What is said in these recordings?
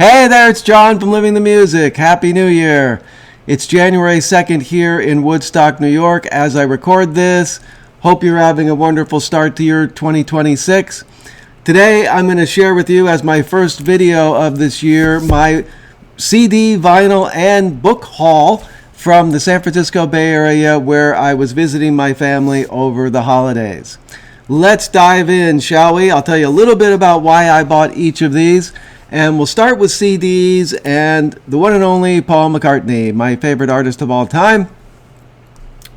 Hey there, it's John from Living the Music. Happy New Year. It's January 2nd here in Woodstock, New York as I record this. Hope you're having a wonderful start to your 2026. Today I'm going to share with you as my first video of this year my CD, vinyl, and book haul from the San Francisco Bay Area where I was visiting my family over the holidays. Let's dive in, shall we? I'll tell you a little bit about why I bought each of these. And we'll start with CDs and the one and only Paul McCartney, my favorite artist of all time.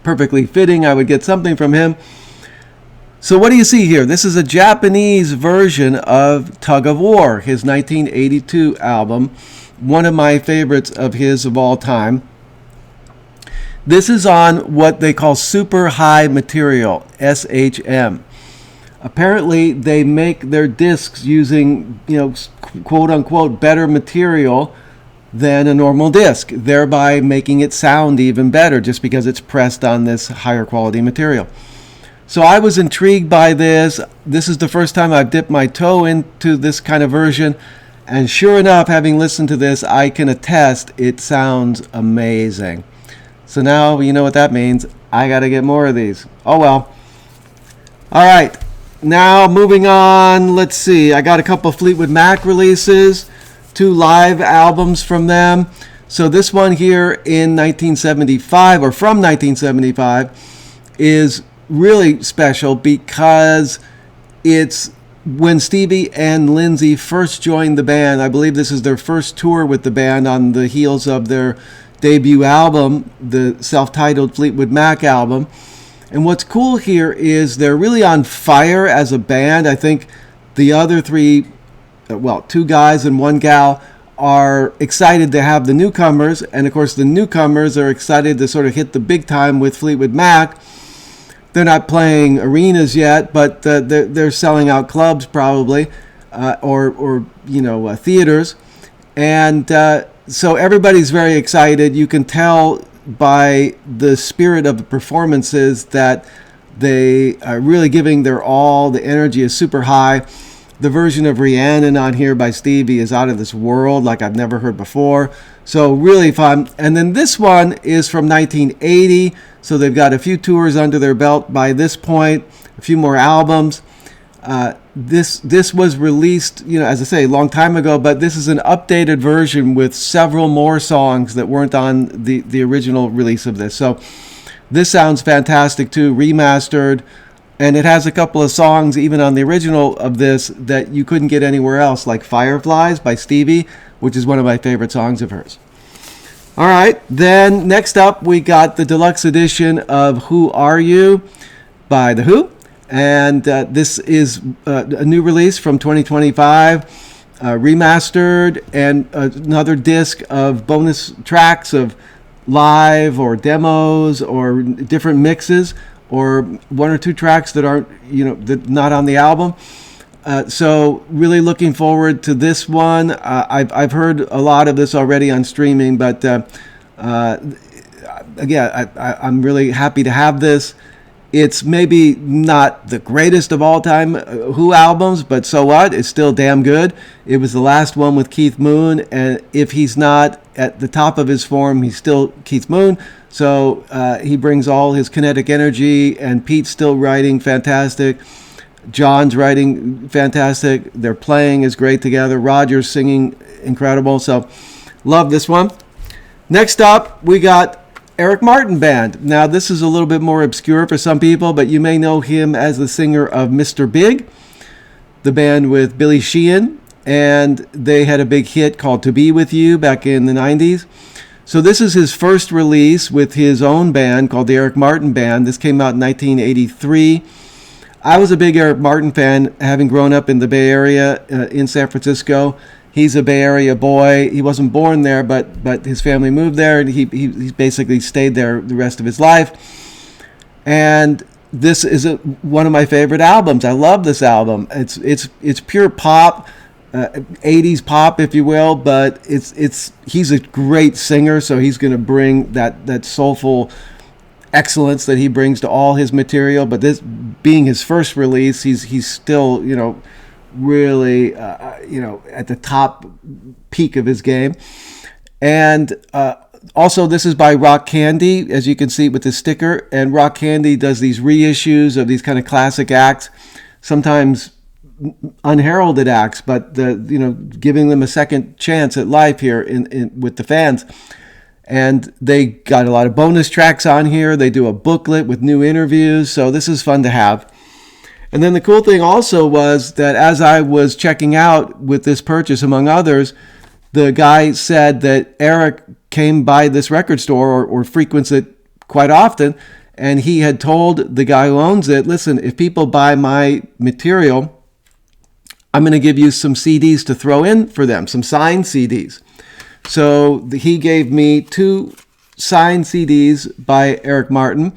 Perfectly fitting, I would get something from him. So what do you see here? This is a Japanese version of Tug of War, his 1982 album, one of my favorites of his of all time. This is on what they call super high material, SHM. Apparently, they make their discs using, quote-unquote, better material than a normal disc, thereby making it sound even better just because it's pressed on this higher quality material. So I was intrigued by this. This is the first time I've dipped my toe into this kind of version. And sure enough, having listened to this, I can attest it sounds amazing. So now you know what that means. I got to get more of these. Oh well. All right. Now, moving on, let's see. I got a couple of Fleetwood Mac releases, 2 live albums from them. So this one here in 1975, or from 1975, is really special because it's when Stevie and Lindsay first joined the band. I believe this is their first tour with the band on the heels of their debut album, the self-titled Fleetwood Mac album. And what's cool here is they're really on fire as a band. I think the other 2 guys and 1 gal are excited to have the newcomers. And of course, the newcomers are excited to sort of hit the big time with Fleetwood Mac. They're not playing arenas yet, but they're selling out clubs probably, or theaters. And so everybody's very excited. You can tell by the spirit of the performances that they are really giving their all. The energy is super high. The version of Rhiannon on here by Stevie is out of this world, like I've never heard before. So really fun. And then this one is from 1980. So they've got a few tours under their belt by this point, a few more albums. This was released, as I say, a long time ago, but this is an updated version with several more songs that weren't on the original release of this. So this sounds fantastic too, remastered, and it has a couple of songs even on the original of this that you couldn't get anywhere else, like Fireflies by Stevie, which is one of my favorite songs of hers. All right, then next up we got the deluxe edition of Who Are You by The Who. And this is a new release from 2025, remastered, and another disc of bonus tracks of live or demos or different mixes, or 1 or 2 tracks that aren't, not on the album. So really looking forward to this one. I've heard a lot of this already on streaming, but again, I'm really happy to have this. It's maybe not the greatest of all time Who albums, but so what? It's still damn good. It was the last one with Keith Moon, and if he's not at the top of his form, he's still Keith Moon. So he brings all his kinetic energy, and Pete's still writing fantastic. John's writing fantastic. Their playing is great together. Roger's singing incredible. So love this one. Next up, we got Eric Martin Band. Now, this is a little bit more obscure for some people, but you may know him as the singer of Mr. Big, the band with Billy Sheehan, and they had a big hit called To Be With You back in the 90s. So this is his first release with his own band called the Eric Martin Band. This came out in 1983. I was a big Eric Martin fan, having grown up in the Bay Area in San Francisco. He's a Bay Area boy. He wasn't born there, but his family moved there, and he basically stayed there the rest of his life. And this is one of my favorite albums. I love this album. It's pure pop, 80s pop, if you will, but he's a great singer, so he's going to bring that soulful excellence that he brings to all his material. But this being his first release, he's still really, at the top peak of his game. And also, this is by Rock Candy, as you can see with the sticker. And Rock Candy does these reissues of these kind of classic acts, sometimes unheralded acts, but giving them a second chance at life here with the fans. And they got a lot of bonus tracks on here. They do a booklet with new interviews, so this is fun to have. And then the cool thing also was that as I was checking out with this purchase, among others, the guy said that Eric came by this record store or frequents it quite often, and he had told the guy who owns it, listen, if people buy my material, I'm going to give you some CDs to throw in for them, some signed CDs. So he gave me 2 signed CDs by Eric Martin.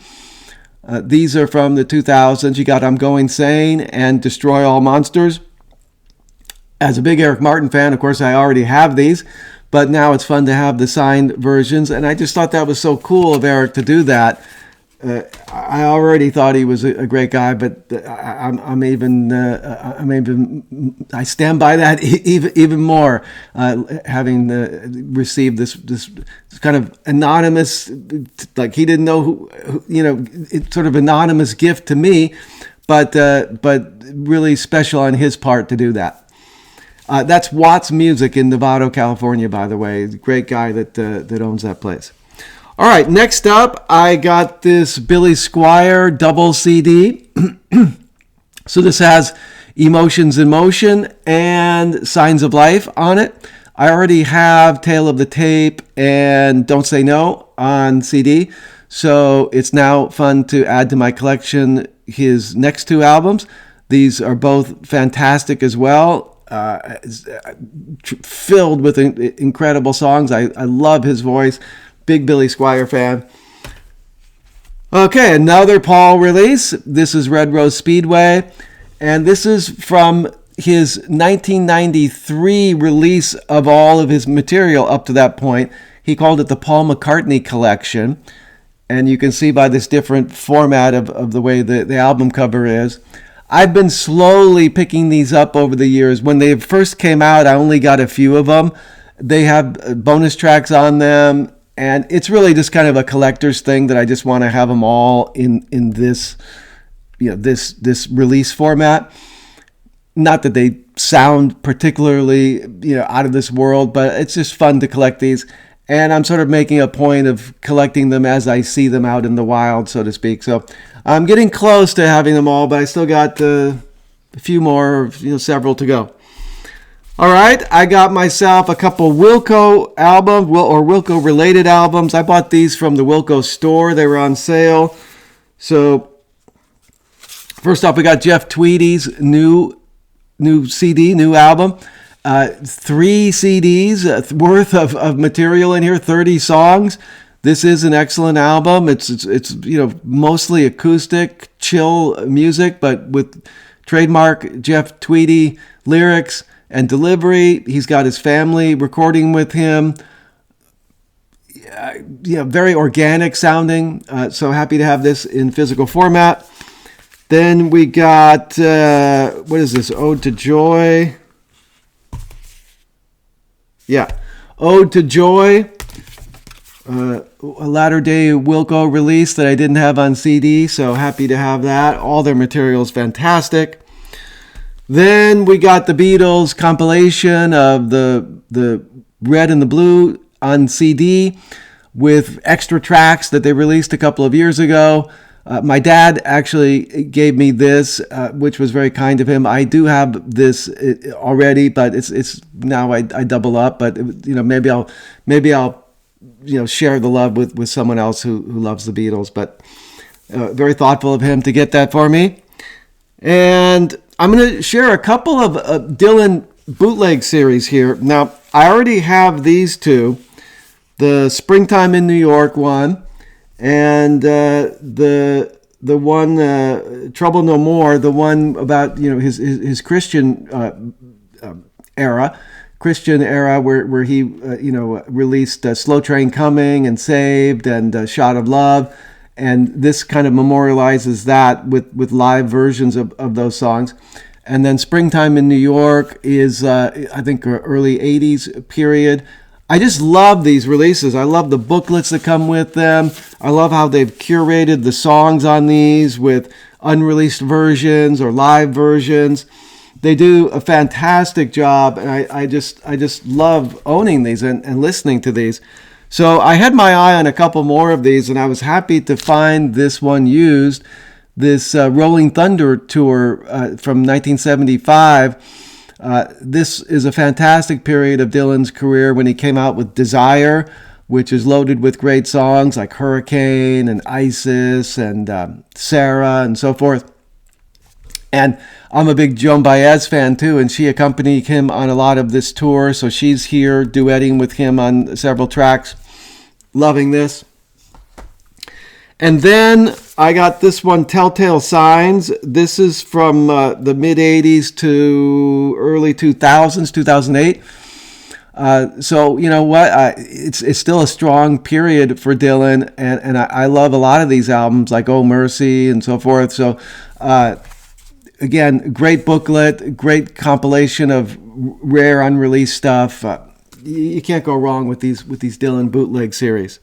These are from the 2000s. You got I'm Going Sane and Destroy All Monsters. As a big Eric Martin fan, of course, I already have these, but now it's fun to have the signed versions. And I just thought that was so cool of Eric to do that. I already thought he was a great guy, but I stand by that even more, having received this kind of anonymous, like he didn't know who it's sort of anonymous gift to me, but really special on his part to do that. That's Watts Music in Novato, California, by the way. Great guy that owns that place. All right, next up, I got this Billy Squier double CD. So this has Emotions in Motion and Signs of Life on it. I already have Tale of the Tape and Don't Say No on CD. So it's now fun to add to my collection his next 2 albums. These are both fantastic as well. Filled with incredible songs. I love his voice. Big Billy Squier fan. Okay, another Paul release. This is Red Rose Speedway. And this is from his 1993 release of all of his material up to that point. He called it the Paul McCartney Collection. And you can see by this different format of the way the album cover is. I've been slowly picking these up over the years. When they first came out, I only got a few of them. They have bonus tracks on them. And it's really just kind of a collector's thing that I just want to have them all in this, this release format. Not that they sound particularly, out of this world, but it's just fun to collect these. And I'm sort of making a point of collecting them as I see them out in the wild, so to speak. So I'm getting close to having them all, but I still got a few more, several to go. All right, I got myself a couple Wilco albums, or Wilco-related albums. I bought these from the Wilco store. They were on sale. So first off, we got Jeff Tweedy's new CD, new album. 3 CDs worth of material in here, 30 songs. This is an excellent album. It's mostly acoustic, chill music, but with trademark Jeff Tweedy lyrics and delivery. He's got his family recording with him. Very organic sounding. So happy to have this in physical format. Then we got, what is this? Ode to Joy. Yeah. Ode to Joy. A latter-day Wilco release that I didn't have on CD. So happy to have that. All their material is fantastic. Then we got the Beatles compilation of the Red and the Blue on CD with extra tracks that they released a couple of years ago. My dad actually gave me this, which was very kind of him. I do have this already, but it's now I double up. But maybe I'll share the love with someone else who loves the Beatles. But very thoughtful of him to get that for me. And I'm going to share a couple of Dylan bootleg series here. Now, I already have these 2, the Springtime in New York one, and the one Trouble No More, the one about his Christian era where he released Slow Train Coming and Saved and Shot of Love. And this kind of memorializes that with live versions of those songs. And then Springtime in New York is, I think, early 80s period. I just love these releases. I love the booklets that come with them. I love how they've curated the songs on these with unreleased versions or live versions. They do a fantastic job, and I just love owning these and listening to these. So I had my eye on a couple more of these, and I was happy to find this one used, this Rolling Thunder tour from 1975. This is a fantastic period of Dylan's career when he came out with Desire, which is loaded with great songs like Hurricane and Isis and Sarah and so forth. And I'm a big Joan Baez fan too, and she accompanied him on a lot of this tour, so she's here duetting with him on several tracks. Loving this. And then I got this one, Telltale Signs. This is from the mid-'80s to early 2000s, 2008. So, you know what? It's still a strong period for Dylan, and I love a lot of these albums, like Oh Mercy and so forth. So, again, great booklet, great compilation of rare unreleased stuff. You can't go wrong with these Dylan bootleg series.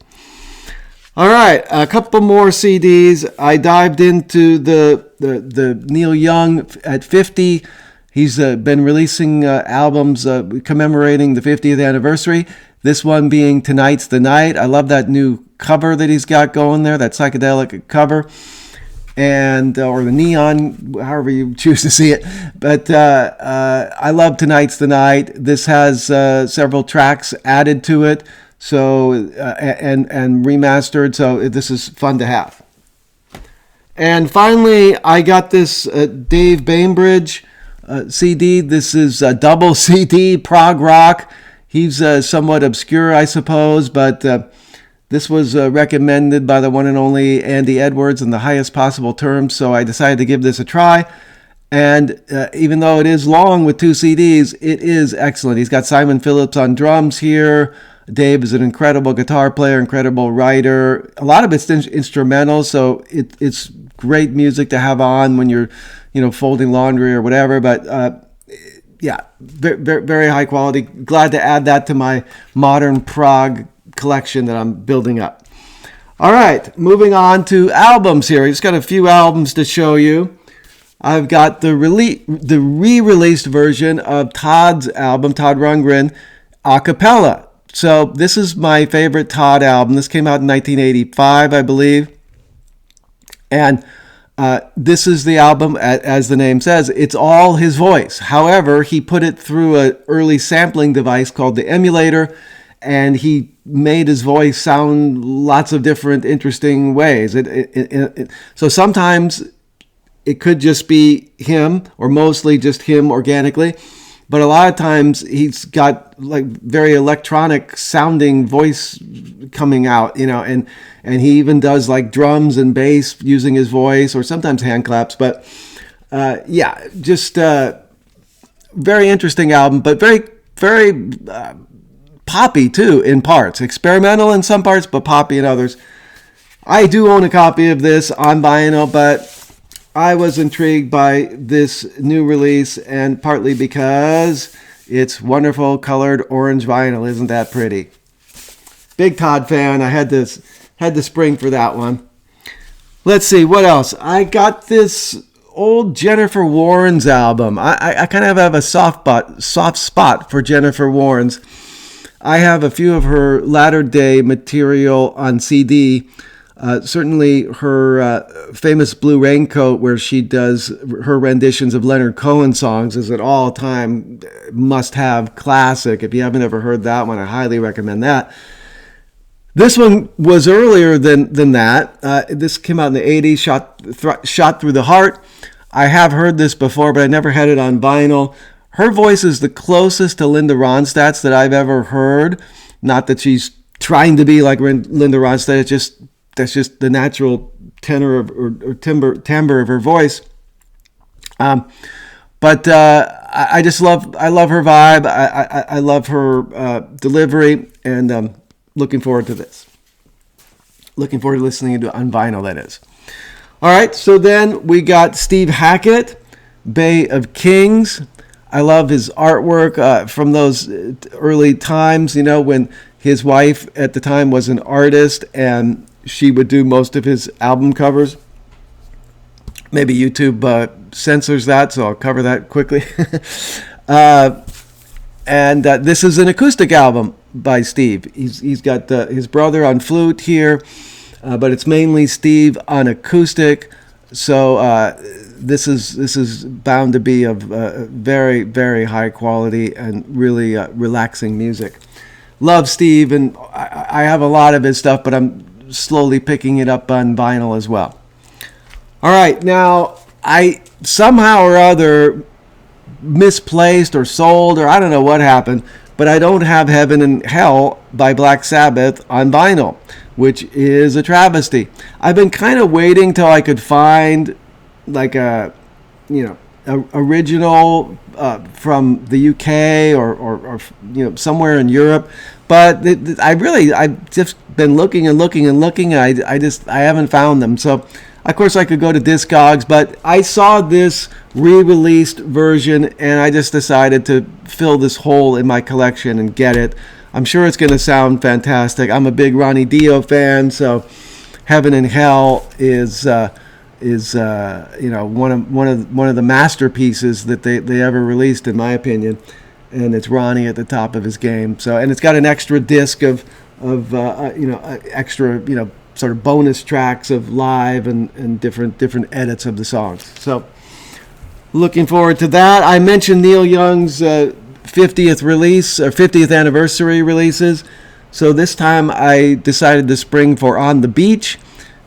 All right, a couple more CDs. I dived into the Neil Young at 50. He's been releasing albums commemorating the 50th anniversary. This one being Tonight's the Night. I love that new cover that he's got going there, that psychedelic cover, and or the neon, however you choose to see it. But I love Tonight's the Night. This has several tracks added to it. So and remastered, so this is fun to have. And finally, I got this Dave Bainbridge CD. This is a double CD, prog rock. He's somewhat obscure, I suppose, but this was recommended by the one and only Andy Edwards in the highest possible terms, so I decided to give this a try. And even though it is long with 2 CDs, it is excellent. He's got Simon Phillips on drums here. Dave is an incredible guitar player, incredible writer. A lot of it's instrumental, so it's great music to have on when you're, folding laundry or whatever. But yeah, very, very high quality. Glad to add that to my modern prog collection that I'm building up. All right, moving on to albums here. I just got a few albums to show you. I've got the re-released version of Todd's album, Todd Rundgren, a cappella. So this is my favorite Todd album. This came out in 1985, I believe. And this is the album, as the name says, it's all his voice. However, he put it through an early sampling device called the emulator, and he made his voice sound lots of different interesting ways. So sometimes it could just be him, or mostly just him organically. But a lot of times he's got like very electronic sounding voice coming out, and he even does like drums and bass using his voice, or sometimes hand claps. But yeah, just very interesting album, but very, very poppy too in parts. Experimental in some parts, but poppy in others. I do own a copy of this on vinyl, but I was intrigued by this new release, and partly because it's wonderful colored orange vinyl. Isn't that pretty? Big Todd fan. I had to spring for that one. Let's see, what else? I got this old Jennifer Warnes album. I kind of have a soft spot for Jennifer Warnes. I have a few of her latter day material on CD. Certainly her famous Blue Raincoat, where she does her renditions of Leonard Cohen songs, is an all-time must-have classic. If you haven't ever heard that one, I highly recommend that. This one was earlier than that. This came out in the 80s, Shot Through the Heart. I have heard this before, but I never had it on vinyl. Her voice is the closest to Linda Ronstadt's that I've ever heard. Not that she's trying to be like Linda Ronstadt, that's just the natural tenor or timbre of her voice. But I love her vibe. I love her delivery, and looking forward to this. Looking forward to listening to on vinyl, that is. All right, so then we got Steve Hackett. Bay of Kings. I love his artwork from those early times, when his wife at the time was an artist and she would do most of his album covers. Maybe YouTube censors that, so I'll cover that quickly. And this is an acoustic album by Steve. He's got his brother on flute here, but it's mainly Steve on acoustic. So this is bound to be of very, very high quality and really relaxing music. Love Steve, and I have a lot of his stuff, but I'm slowly picking it up on vinyl as well. All right, now I somehow or other misplaced or sold, or I don't know what happened, but I don't have Heaven and Hell by Black Sabbath on vinyl, which is a travesty. I've been kind of waiting till I could find like a original from the UK or somewhere in Europe, but I've just been looking and looking and looking, and I haven't found them. So of course I could go to Discogs, but I saw this re-released version and I just decided to fill this hole in my collection and get it. I'm sure it's going to sound fantastic. I'm a big Ronnie Dio fan, so Heaven and Hell is one of the masterpieces that they ever released, in my opinion. And it's Ronnie at the top of his game. So, and it's got an extra disc of extra sort of bonus tracks of live and different edits of the songs. So, looking forward to that. I mentioned Neil Young's 50th release or 50th anniversary releases. So this time I decided to spring for On the Beach.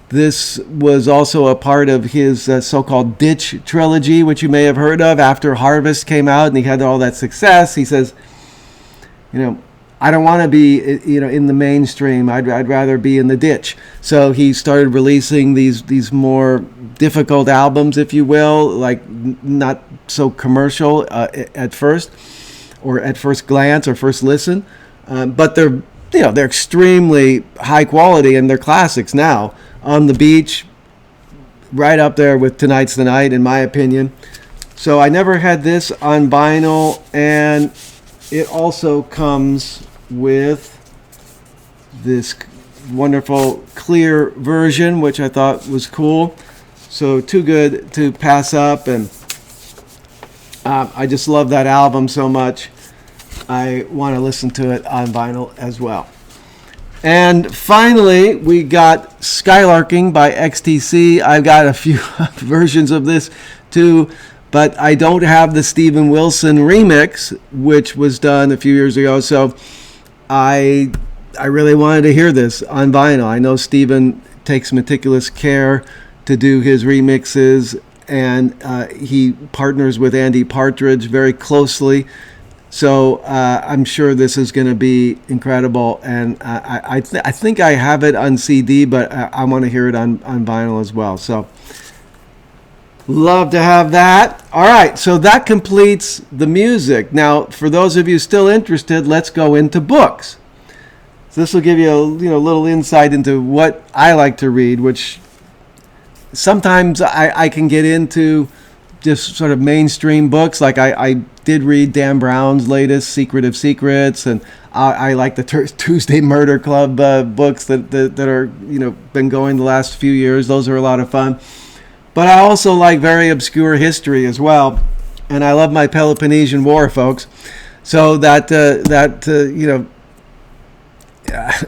This was also a part of his so-called Ditch trilogy, which you may have heard of. After Harvest came out and he had all that success, he says, I don't want to be, in the mainstream. I'd rather be in the ditch. So he started releasing these more difficult albums, if you will, like not so commercial at first, or at first glance or first listen, but they're extremely high quality and they're classics now. On the Beach, right up there with Tonight's the Night, in my opinion. So I never had this on vinyl, and it also comes with this wonderful clear version, which I thought was cool. So too good to pass up, and I just love that album so much. I want to listen to it on vinyl as well. And finally, we got Skylarking by XTC. I've got a few versions of this too, but I don't have the Steven Wilson remix, which was done a few years ago. So I really wanted to hear this on vinyl. I know Steven takes meticulous care to do his remixes, and he partners with Andy Partridge very closely. So I'm sure this is going to be incredible, and I think I have it on CD, but I want to hear it on vinyl as well. So love to have that. All right, so that completes the music. Now, for those of you still interested, let's go into books. So this will give you a little insight into what I like to read, which sometimes I can get into just sort of mainstream books. Like I did read Dan Brown's latest Secret of Secrets, and I like the Tuesday Murder Club books that are been going the last few years. Those are a lot of fun. But I also like very obscure history as well, and I love my Peloponnesian War, folks. So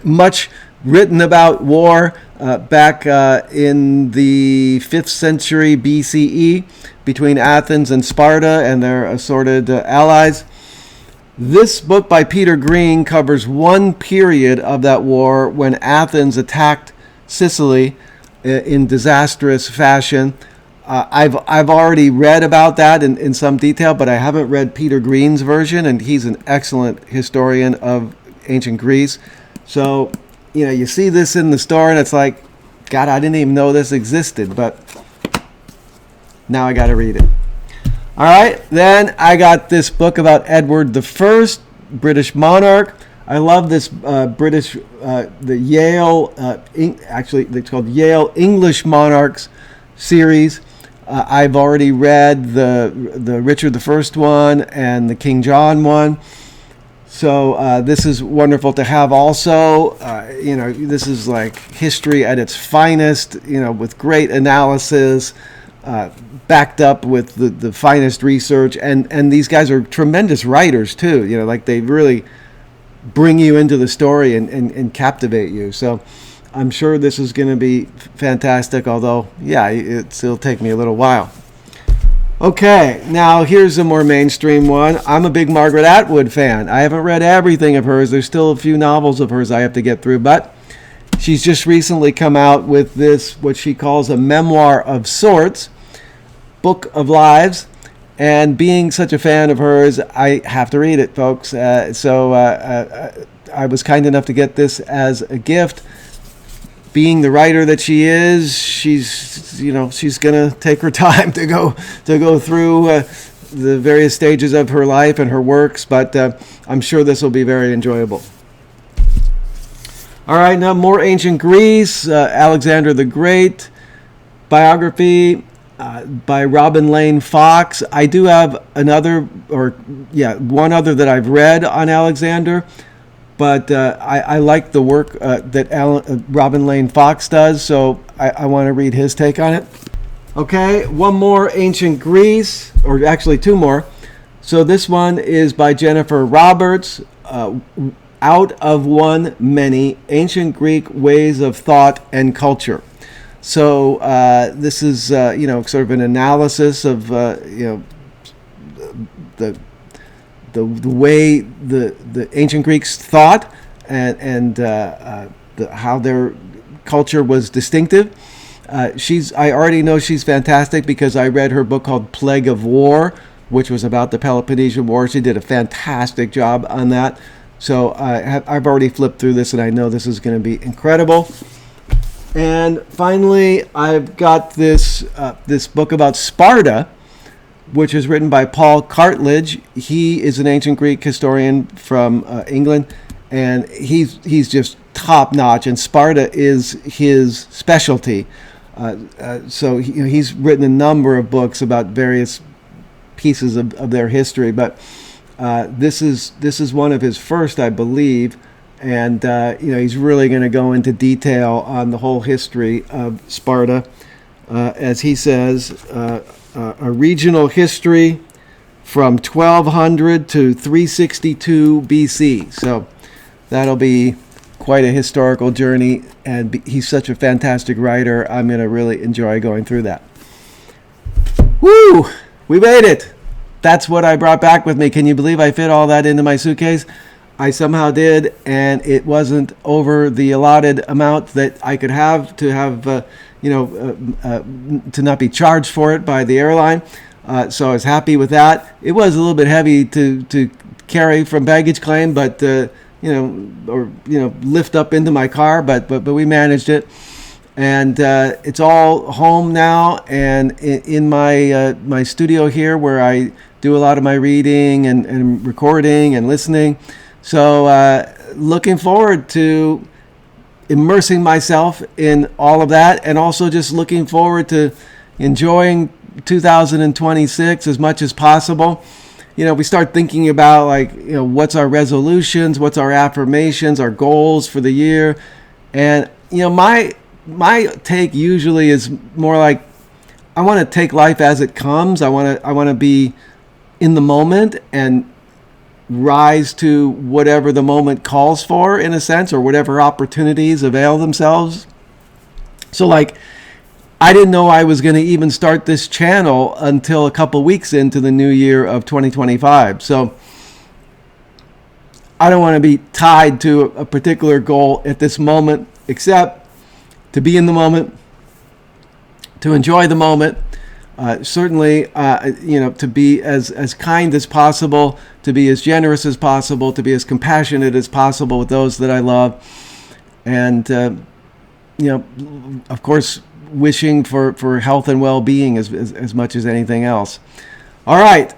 much written about war back in the 5th century BCE between Athens and Sparta and their assorted allies. This book by Peter Green covers one period of that war when Athens attacked Sicily in disastrous fashion. I've already read about that in some detail, but I haven't read Peter Green's version, and he's an excellent historian of ancient Greece. So, you see this in the store, and it's like, God, I didn't even know this existed, but now I got to read it. All right, then I got this book about Edward I, British monarch. I love this British, the Yale, actually it's called Yale English Monarchs series. I've already read the Richard I one and the King John one. So this is wonderful to have also. This is like history at its finest, with great analysis, backed up with the finest research. And these guys are tremendous writers too. Like they really bring you into the story and captivate you. So I'm sure this is going to be fantastic, although, yeah, it'll take me a little while. Okay, now here's a more mainstream one. I'm a big Margaret Atwood fan. I haven't read everything of hers. There's still a few novels of hers I have to get through, but she's just recently come out with this, what she calls a memoir of sorts, Book of Lives. And being such a fan of hers, I have to read it, folks. So I was kind enough to get this as a gift. Being the writer that she is, she's going to take her time to go through the various stages of her life and her works, but I'm sure this will be very enjoyable. All right, now more ancient Greece, Alexander the Great, biography by Robin Lane Fox. I do have one other that I've read on Alexander, but I like the work that Robin Lane Fox does, so I want to read his take on it. Okay, one more ancient Greece, or actually two more. So this one is by Jennifer Roberts, Out of One Many, Ancient Greek Ways of Thought and Culture. So this is, sort of an analysis of, the way the ancient Greeks thought and how their culture was distinctive. I already know she's fantastic because I read her book called Plague of War, which was about the Peloponnesian War. She did a fantastic job on that. So I've already flipped through this, and I know this is going to be incredible. And finally, I've got this book about Sparta, which is written by Paul Cartledge. He is an ancient Greek historian from England, and he's just top notch. And Sparta is his specialty. So he's written a number of books about various pieces of their history. But this is one of his first, I believe. And he's really going to go into detail on the whole history of Sparta, as he says, a regional history from 1200 to 362 BC. So that'll be quite a historical journey, and he's such a fantastic writer. I'm going to really enjoy going through that. Woo! We made it! That's what I brought back with me. Can you believe I fit all that into my suitcase? I somehow did, and it wasn't over the allotted amount that I could have to not be charged for it by the airline. So I was happy with that. It was a little bit heavy to carry from baggage claim, but lift up into my car, but we managed it. And it's all home now, and in my studio here, where I do a lot of my reading and recording and listening. So looking forward to immersing myself in all of that, and also just looking forward to enjoying 2026 as much as possible. We start thinking about what's our resolutions, what's our affirmations, our goals for the year. And my take usually is more like, I want to take life as it comes. I want to be in the moment and rise to whatever the moment calls for, in a sense, or whatever opportunities avail themselves. So I didn't know I was going to even start this channel until a couple weeks into the new year of 2025. So I don't want to be tied to a particular goal at this moment, except to be in the moment, to enjoy the moment, certainly, to be as kind as possible, to be as generous as possible, to be as compassionate as possible with those that I love, and of course, wishing for health and well-being as much as anything else. All right,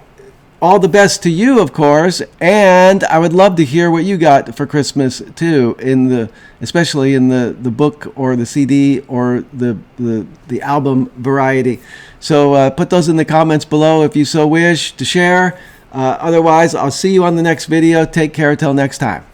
all the best to you, of course, and I would love to hear what you got for Christmas too, especially in the book or the CD or the album variety. So put those in the comments below if you so wish to share. Otherwise, I'll see you on the next video. Take care till next time.